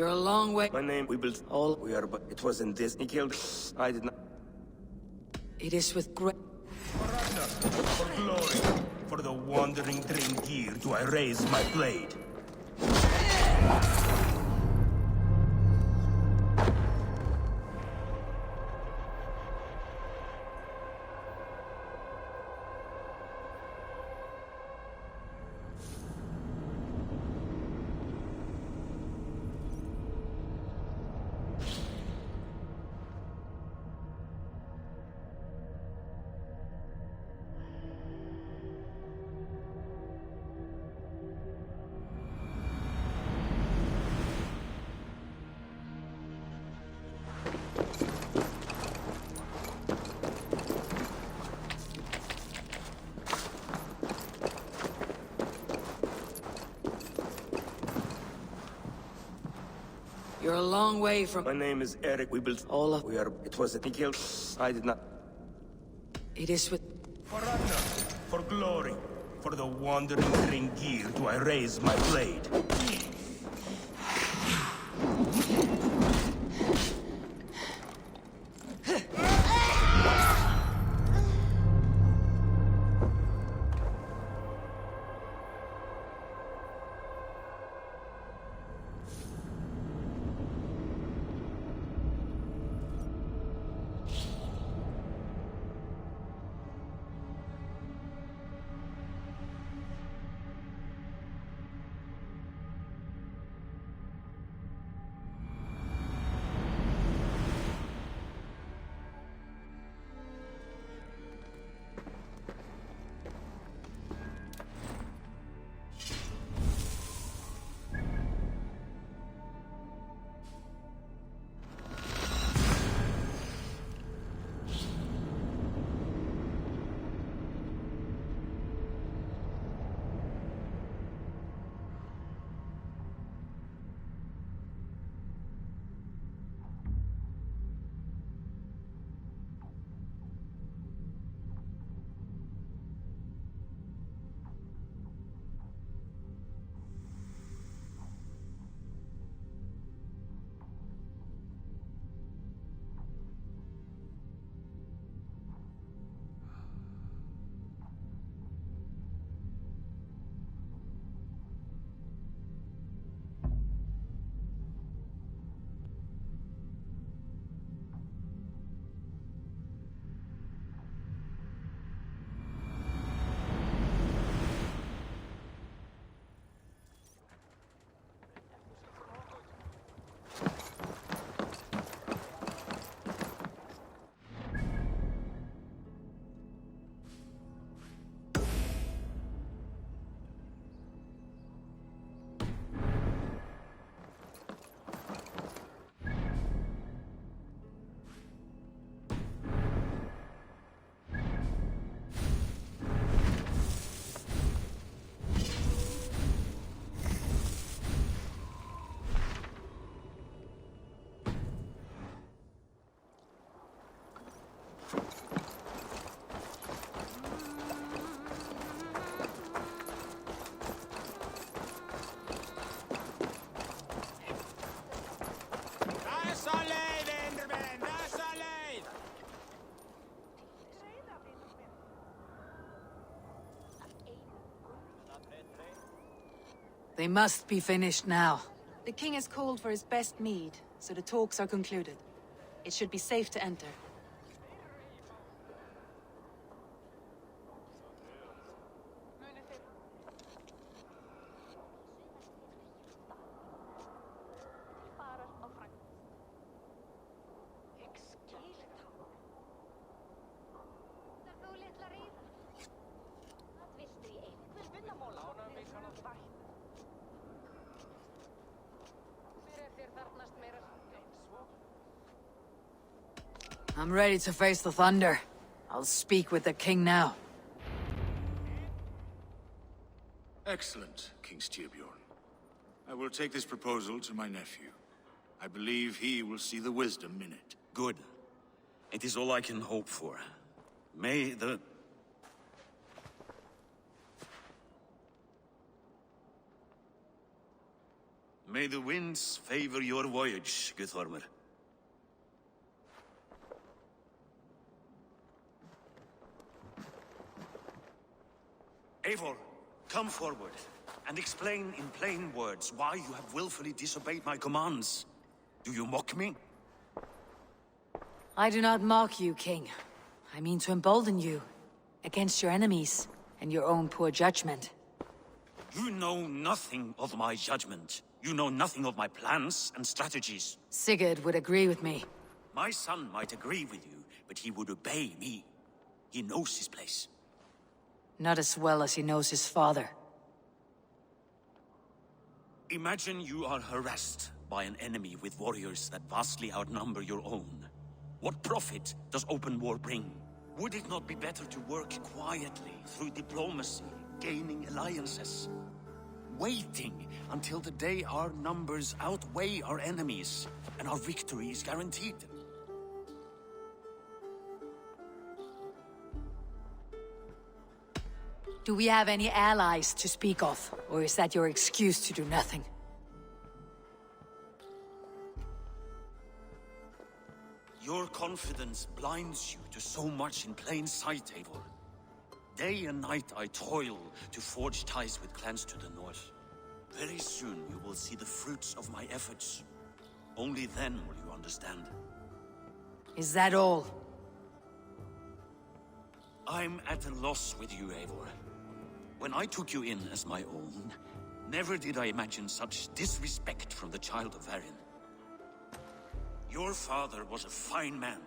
You're a long way. My name, we built all we are, but it wasn't this. He killed. I did not. It is with great. For glory, for the wandering Dringir, do I raise my blade. You're a long way from. My name is Eric. We built all of. We are. It wasn't. He killed. I did not. It is with. For Ragnar, for glory, for the wandering Dringir, do I raise my blade. They must be finished now. The king has called for his best mead, so the talks are concluded. It should be safe to enter. I'm ready to face the thunder. I'll speak with the king now. Excellent, King Styrbjorn. I will take this proposal to my nephew. I believe he will see the wisdom in it. Good. It is all I can hope for. May the... May the winds favor your voyage, Guthormer. Eivor, come forward, and explain in plain words why you have willfully disobeyed my commands. Do you mock me? I do not mock you, King. I mean to embolden you against your enemies and your own poor judgment. You know nothing of my judgment. You know nothing of my plans and strategies. Sigurd would agree with me. My son might agree with you, but he would obey me. He knows his place. Not as well as he knows his father. Imagine you are harassed by an enemy with warriors that vastly outnumber your own. What profit does open war bring? Would it not be better to work quietly through diplomacy, gaining alliances? Waiting until the day our numbers outweigh our enemies and our victory is guaranteed. Do we have any allies to speak of? Or is that your excuse to do nothing? Your confidence blinds you to so much in plain sight, Eivor. Day and night I toil to forge ties with clans to the north. Very soon you will see the fruits of my efforts. Only then will you understand. Is that all? I'm at a loss with you, Eivor. When I took you in as my own, never did I imagine such disrespect from the child of Varin. Your father was a fine man.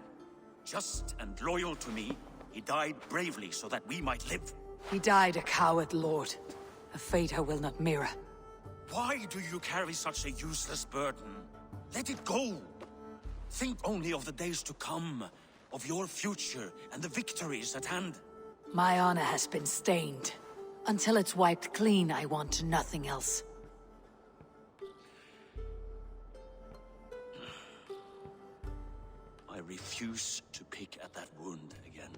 Just and loyal to me, he died bravely so that we might live. He died a coward, Lord. A fate I will not mirror. Why do you carry such a useless burden? Let it go! Think only of the days to come, of your future and the victories at hand. My honor has been stained. Until it's wiped clean, I want nothing else. I refuse to pick at that wound again.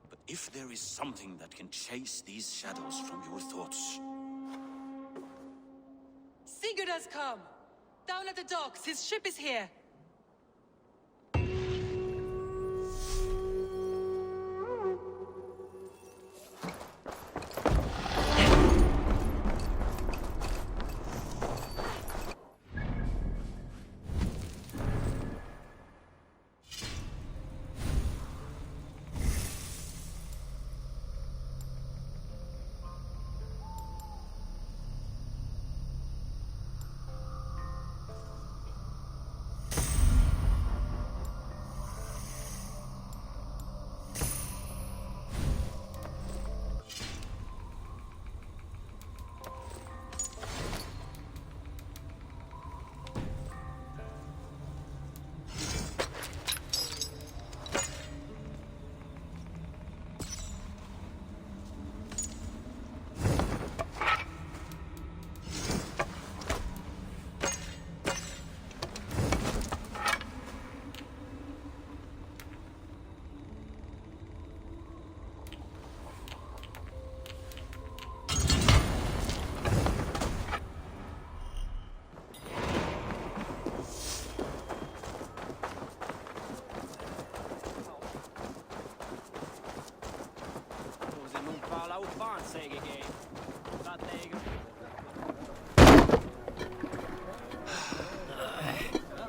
But if there is something that can chase these shadows from your thoughts... Sigurd has come! Down at the docks, his ship is here!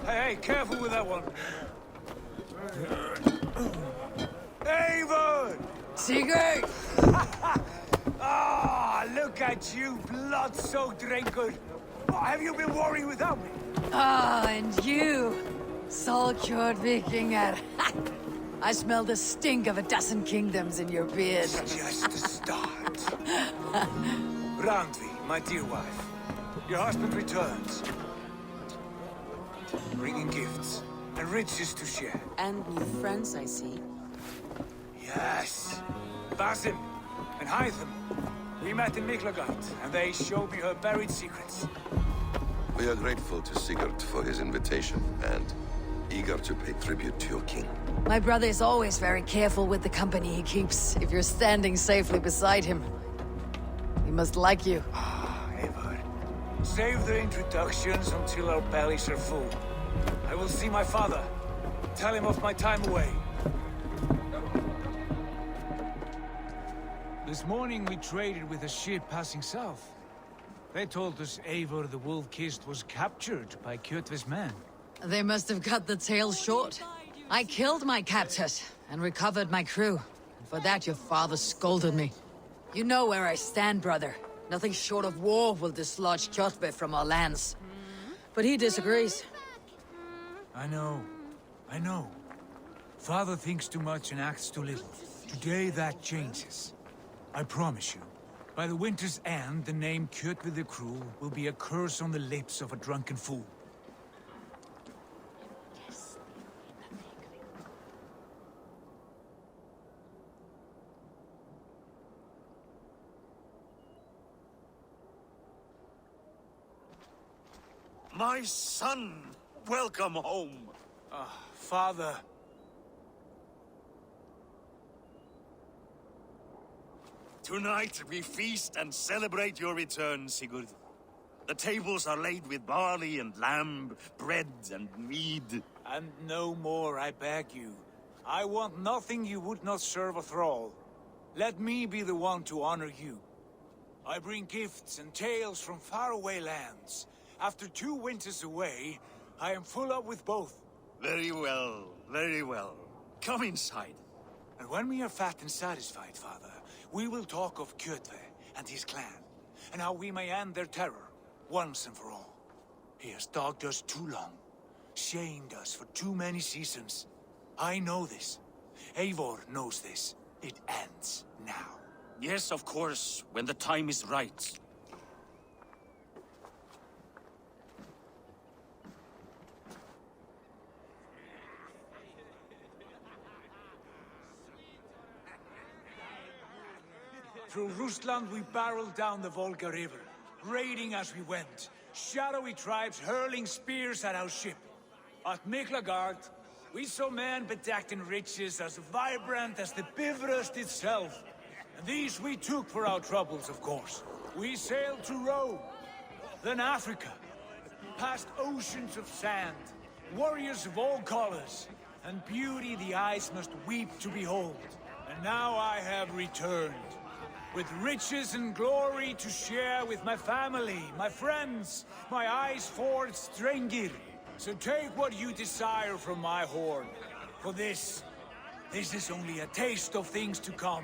Hey, careful with that one. Eivor! Sigurd! Ah, look at you, blood-soaked drinker. What have you been worrying without me? Ah, and you, soul-cured Vikinger. I smell the stink of a dozen kingdoms in your beard. Just the start. Randvi, my dear wife, your husband returns, bringing gifts and riches to share. And new friends, I see. Yes, Basim and Hytham. We met in Miklagard, and they showed me her buried secrets. We are grateful to Sigurd for his invitation, and eager to pay tribute to your king. My brother is always very careful with the company he keeps, if you're standing safely beside him. He must like you. Ah, Eivor. Save the introductions until our bellies are full. I will see my father. Tell him of my time away. This morning we traded with a ship passing south. They told us Eivor the Wolf-Kissed was captured by Kjotve's men. They must have cut the tail short. I killed my captors and recovered my crew. And for that your father scolded me. You know where I stand, brother. Nothing short of war will dislodge Kjotve from our lands. But he disagrees. I know. Father thinks too much and acts too little. Today that changes. I promise you. By the winter's end, the name Kjotve the Cruel will be a curse on the lips of a drunken fool. My son! Welcome home! Father. Tonight we feast and celebrate your return, Sigurd. The tables are laid with barley and lamb, bread and mead. And no more, I beg you. I want nothing you would not serve a thrall. Let me be the one to honor you. I bring gifts and tales from faraway lands. After 2 winters away, I am full up with both. Very well, very well. Come inside. And when we are fat and satisfied, Father, we will talk of Kjotve and his clan, and how we may end their terror, once and for all. He has dogged us too long, shamed us for too many seasons. I know this. Eivor knows this. It ends now. Yes, of course, when the time is right. Through Rusland we barreled down the Volga River, raiding as we went. Shadowy tribes hurling spears at our ship. At Miklagard, we saw men bedecked in riches as vibrant as the Bifrost itself. And these we took for our troubles, of course. We sailed to Rome, then Africa, past oceans of sand, warriors of all colors, and beauty the eyes must weep to behold. And now I have returned, with riches and glory to share with my family, my friends, my eyes-forged Strengir. So take what you desire from my hoard. For this is only a taste of things to come.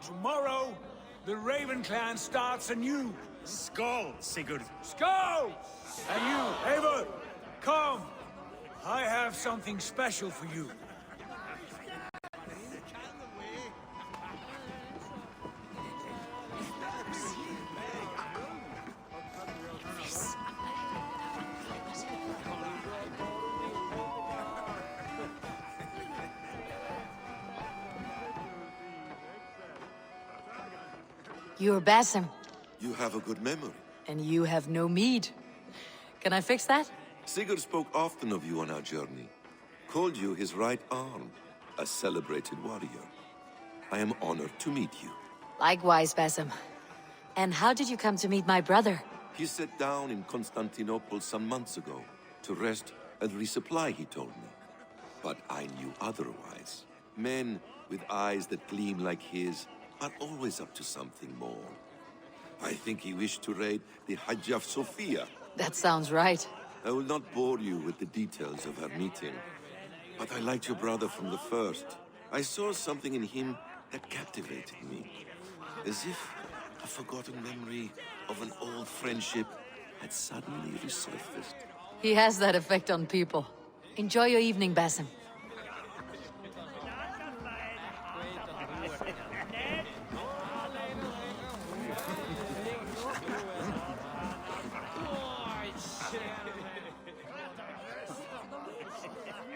Tomorrow, the Raven clan starts anew. Skål, Sigurd. Skål! And you, Eivor, come. I have something special for you. You're Basim, You have a good memory. and you have no mead. Can I fix that? Sigurd spoke often of you on our journey. Called you his right arm, a celebrated warrior. I am honored to meet you. Likewise, Basim. And how did you come to meet my brother? He sat down in Constantinople some months ago to rest and resupply, he told me. But I knew otherwise. Men with eyes that gleam like his are always up to something more. I think he wished to raid the Hagia Sophia. That sounds right. I will not bore you with the details of our meeting, but I liked your brother from the first. I saw something in him that captivated me, as if a forgotten memory of an old friendship had suddenly resurfaced. He has that effect on people. Enjoy your evening, Basim.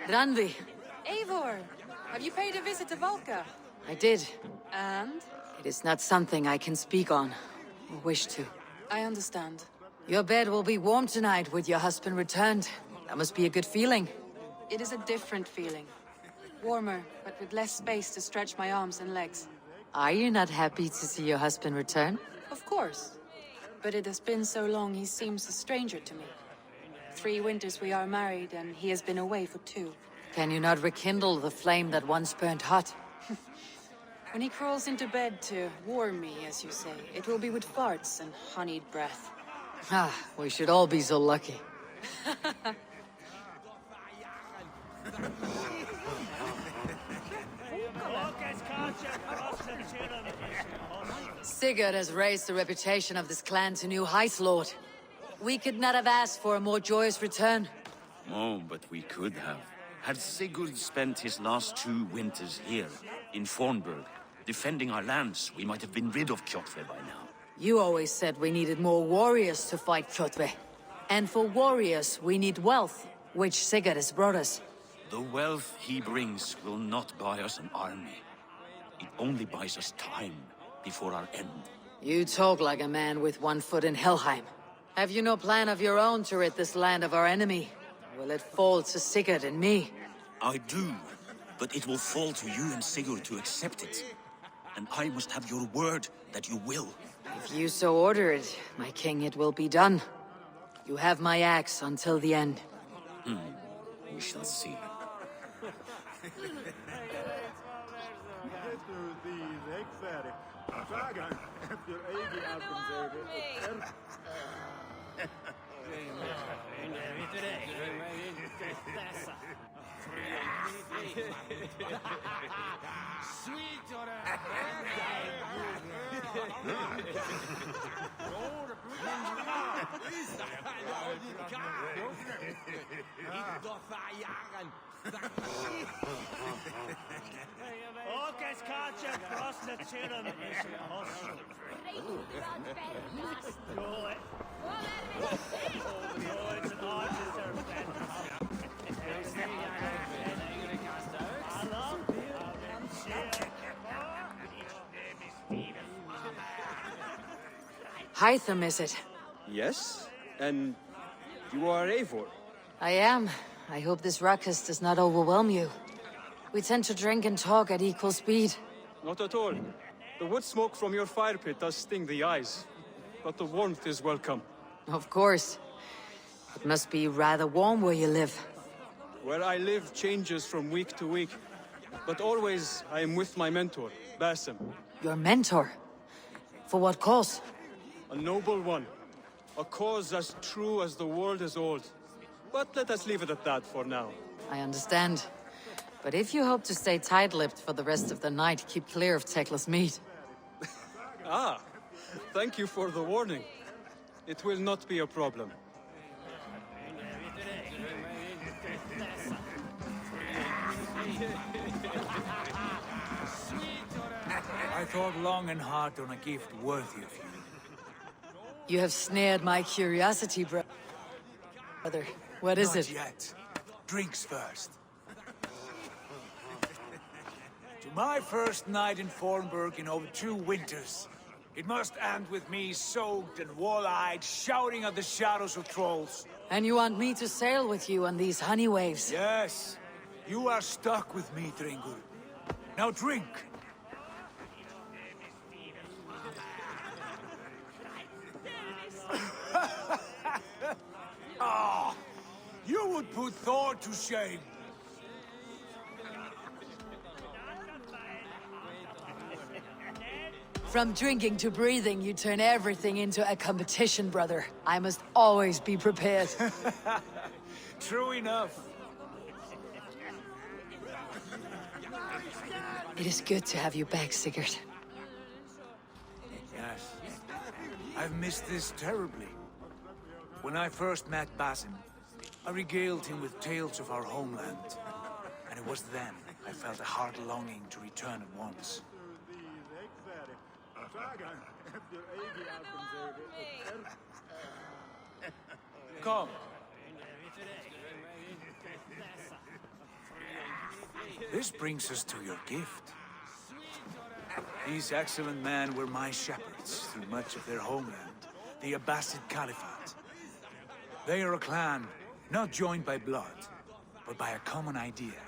Randi, Eivor! Have you paid a visit to Valka? I did. And? It is not something I can speak on, or wish to. I understand. Your bed will be warm tonight with your husband returned. That must be a good feeling. It is a different feeling. Warmer, but with less space to stretch my arms and legs. Are you not happy to see your husband return? Of course. but it has been so long he seems a stranger to me. 3 winters we are married, and he has been away for 2. Can you not rekindle the flame that once burnt hot? When he crawls into bed to warm me, as you say, it will be with farts and honeyed breath. Ah, we should all be so lucky. Sigurd has raised the reputation of this clan to new heights, Lord. We could not have asked for a more joyous return. Oh, but we could have. Had Sigurd spent his last 2 winters here, in Fornburg, defending our lands, we might have been rid of Kjotve by now. You always said we needed more warriors to fight Kjotve. And for warriors, we need wealth, which Sigurd has brought us. The wealth he brings will not buy us an army. It only buys us time before our end. You talk like a man with one foot in Helheim. Have you no plan of your own to rid this land of our enemy? Will it fall to Sigurd and me? I do, but it will fall to you and Sigurd to accept it. And I must have your word that you will. If you so order it, my king, it will be done. You have my axe until the end. We shall see. Hytham, is it? Yes? And you are Eivor? I am. I hope this ruckus does not overwhelm you. We tend to drink and talk at equal speed. Not at all. The wood smoke from your fire pit does sting the eyes, but the warmth is welcome. Of course. It must be rather warm where you live. Where I live changes from week to week, but always I am with my mentor, Basim. Your mentor? For what cause? A noble one. A cause as true as the world is old. But let us leave it at that for now. I understand. But if you hope to stay tight-lipped for the rest of the night, keep clear of Tekla's meat. Ah, thank you for the warning. It will not be a problem. I thought long and hard on a gift worthy of you. You have snared my curiosity, brother. What is it? Not yet. Drinks first. To my first night in Fornburg in over 2 winters. It must end with me soaked and wall-eyed, shouting at the shadows of trolls. And you want me to sail with you on these honey waves? Yes. You are stuck with me, Dringur. Now drink. Ah, you would put Thor to shame. From drinking to breathing, you turn everything into a competition, brother. I must always be prepared. True enough. It is good to have you back, Sigurd. Yes. I've missed this terribly. When I first met Basim, I regaled him with tales of our homeland. And it was then I felt a heart longing to return at once. Come. This brings us to your gift. These excellent men were my shepherds through much of their homeland, the Abbasid Caliphate. They are a clan, not joined by blood, but by a common idea.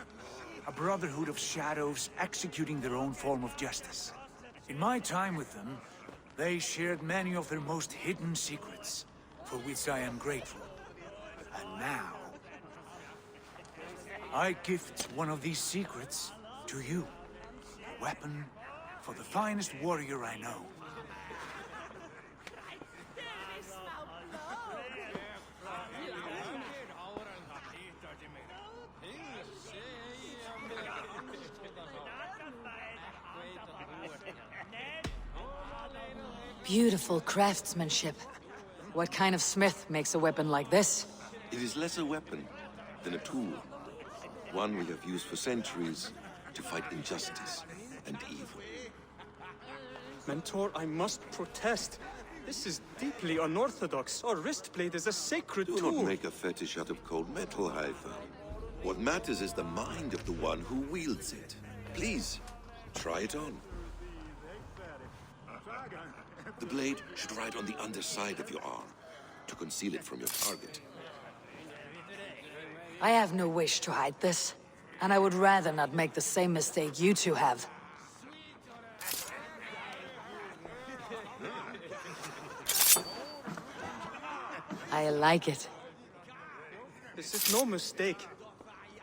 A brotherhood of shadows executing their own form of justice. In my time with them, They shared many of their most hidden secrets, for which I am grateful. And now, I gift one of these secrets to you. A weapon for the finest warrior I know. Beautiful craftsmanship. What kind of smith makes a weapon like this? It is less a weapon than a tool. One we have used for centuries to fight injustice and evil. Mentor, I must protest. This is deeply unorthodox. Our wrist blade is a sacred Do tool. not make a fetish out of cold metal, Hytha. What matters is the mind of the one who wields it. Please, try it on. The blade should ride on the underside of your arm, to conceal it from your target. I have no wish to hide this, and I would rather not make the same mistake you two have. I like it. This is no mistake.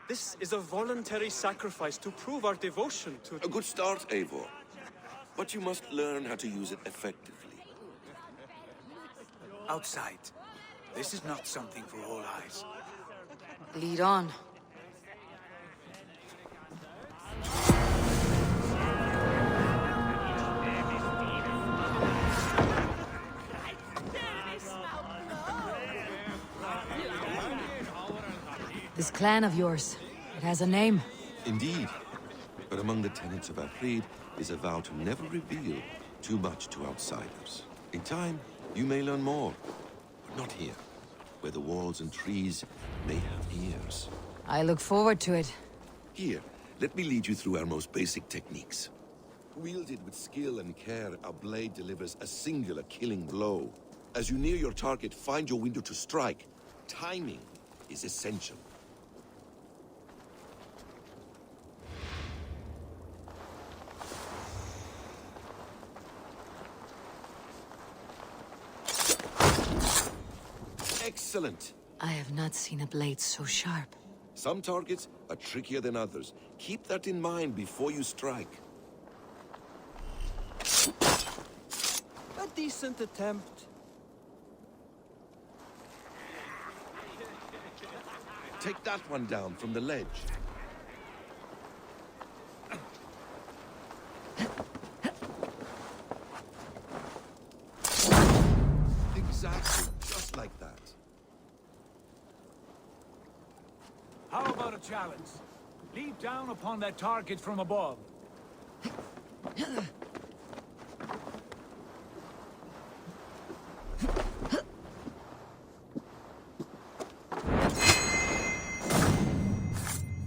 This is a voluntary sacrifice to prove our devotion to... A good start, Eivor. But you must learn how to use it effectively. Outside. This is not something for all eyes. Lead on. This clan of yours, it has a name. Indeed. But among the tenets of our creed is a vow to never reveal too much to outsiders. In time, you may learn more, but not here, where the walls and trees may have ears. I look forward to it. Here, let me lead you through our most basic techniques. Wielded with skill and care, our blade delivers a singular killing blow. As you near your target, find your window to strike. Timing is essential. Excellent! I have not seen a blade so sharp. Some targets are trickier than others. Keep that in mind before you strike. A decent attempt. Take that one down from the ledge. Exactly, just like that. How about a challenge? Leap down upon that target from above.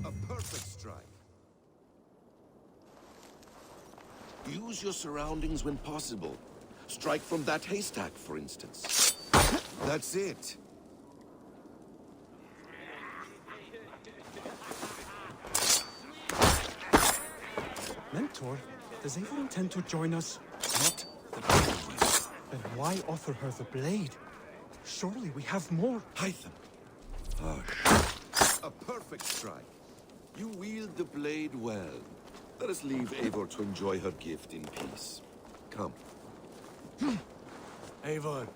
A perfect strike. Use your surroundings when possible. Strike from that haystack, for instance. That's it. Mentor, does Eivor intend to join us? Not the blade. Then why offer her the blade? Surely we have more. Hytha. Hush. A perfect strike. You wield the blade well. Let us leave Eivor to enjoy her gift in peace. Come. Eivor,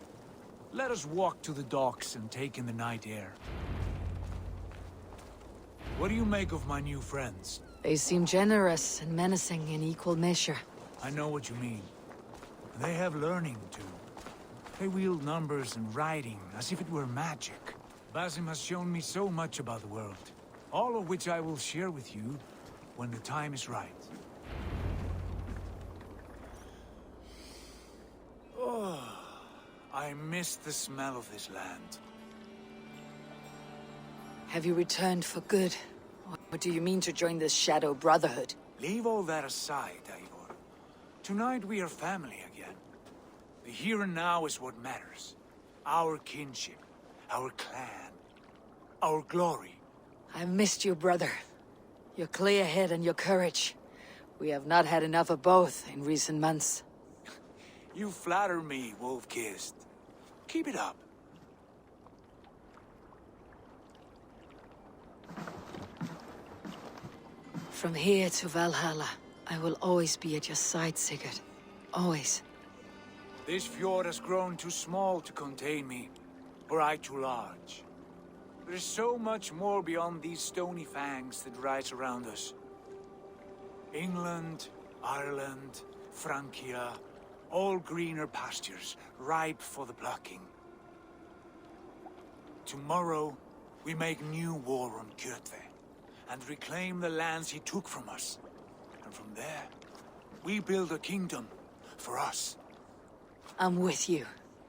let us walk to the docks and take in the night air. What do you make of my new friends? They seem generous and menacing in equal measure. I know what you mean. They have learning, too. They wield numbers and writing as if it were magic. Basim has shown me so much about the world, all of which I will share with you when the time is right. Oh, I miss the smell of this land. Have you returned for good? Or do you mean to join this Shadow Brotherhood? Leave all that aside, Eivor. Tonight we are family again. The here and now is what matters. Our kinship, our clan, our glory. I've missed you, brother. Your clear head and your courage. We have not had enough of both in recent months. You flatter me, Wolf-Kissed. Keep it up. From here to Valhalla, I will always be at your side, Sigurd. Always. This fjord has grown too small to contain me, or I too large. There is so much more beyond these stony fangs that rise around us. England, Ireland, Francia, all greener pastures, ripe for the plucking. Tomorrow, we make new war on Kjotve, and reclaim the lands he took from us. And from there, we build a kingdom for us. I'm with you.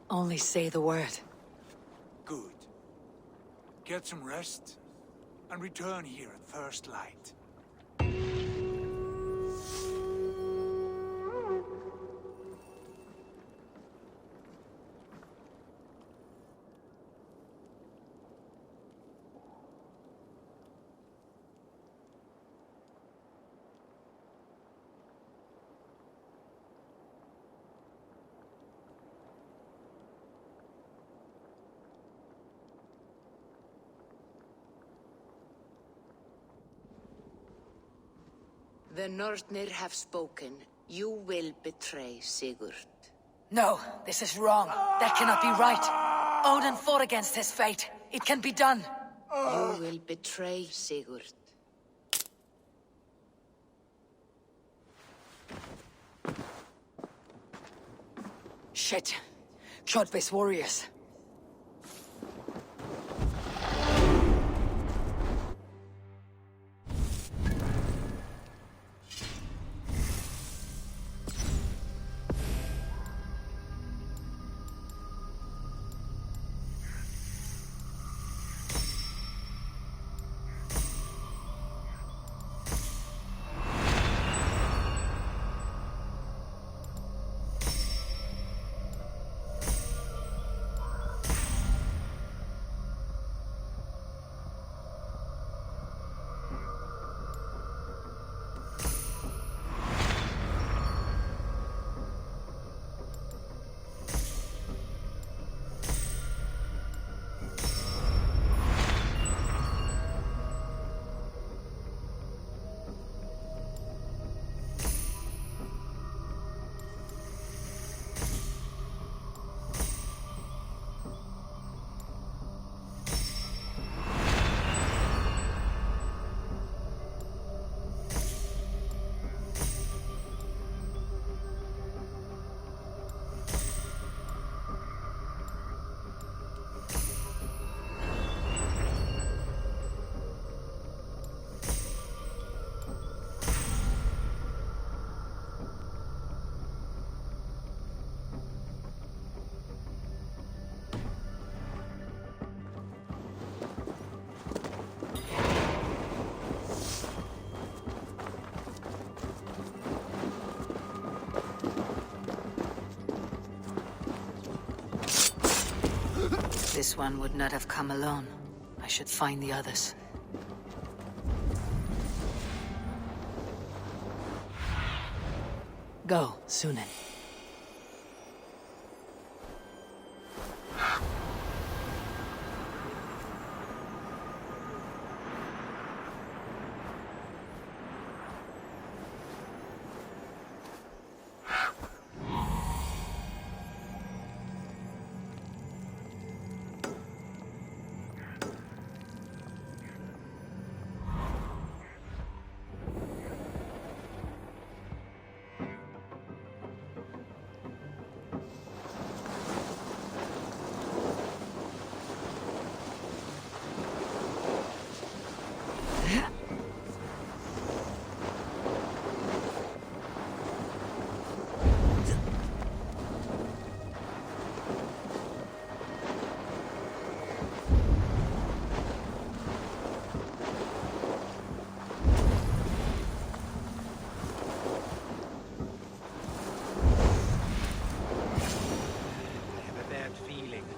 Only say the word. Good. Get some rest, and return here at first light. The Nornir have spoken. You will betray Sigurd. No, this is wrong. That cannot be right. Odin fought against his fate. It can be done. You will betray Sigurd. Shit. Kjotve's warriors. This one would not have come alone. I should find the others. Go, Sunan.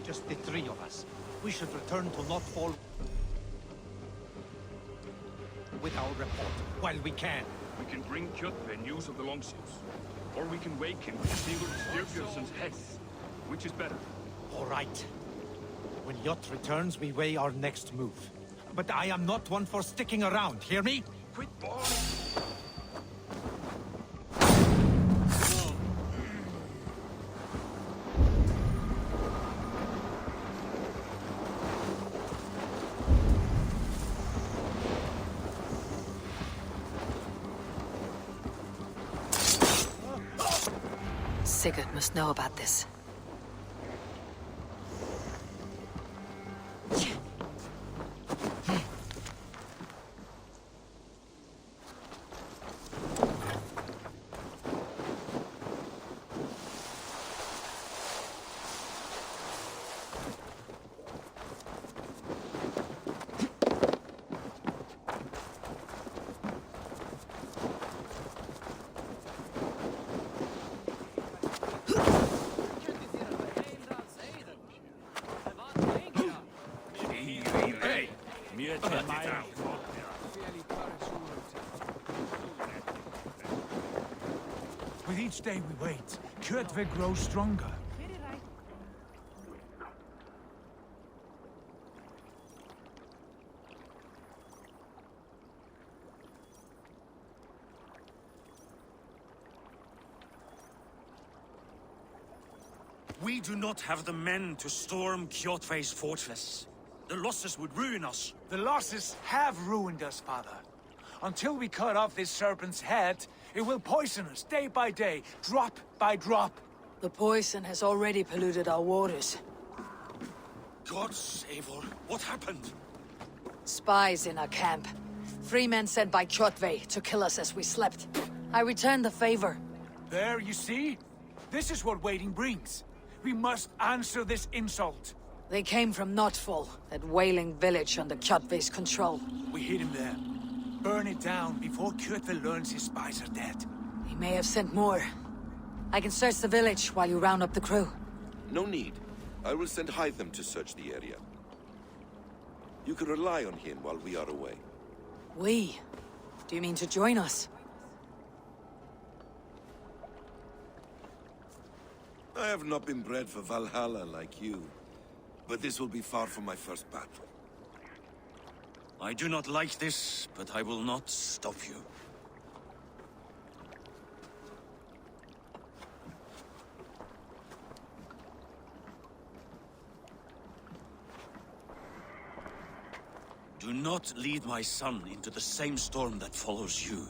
Just the three of us. We should return to Notfall with our report while we can. We can bring Kjotve news of the longships. Or we can waken Sigurd Styrbjörnsson's head. Which is better? All right. When Jot returns, we weigh our next move. But I am not one for sticking around, hear me? Quit balling! Sigurd must know about this. With each day we wait, Kjotve grows stronger. We do not have the men to storm Kjotve's fortress. The losses would ruin us. The losses have ruined us, father. Until we cut off this serpent's head, it will poison us day by day, drop by drop. The poison has already polluted our waters. God save her. What happened? Spies in our camp. 3 men sent by Kjotve to kill us as we slept. I returned the favor. There, you see? This is what waiting brings. We must answer this insult. They came from Notfall, that whaling village under Kjotve's control. We hid him there. Burn it down before Kjotve learns his spies are dead. He may have sent more. I can search the village while you round up the crew. No need. I will send Hytham to search the area. You can rely on him while we are away. We? Do you mean to join us? I have not been bred for Valhalla like you, but this will be far from my first battle. I do not like this, but I will not stop you. Do not lead my son into the same storm that follows you.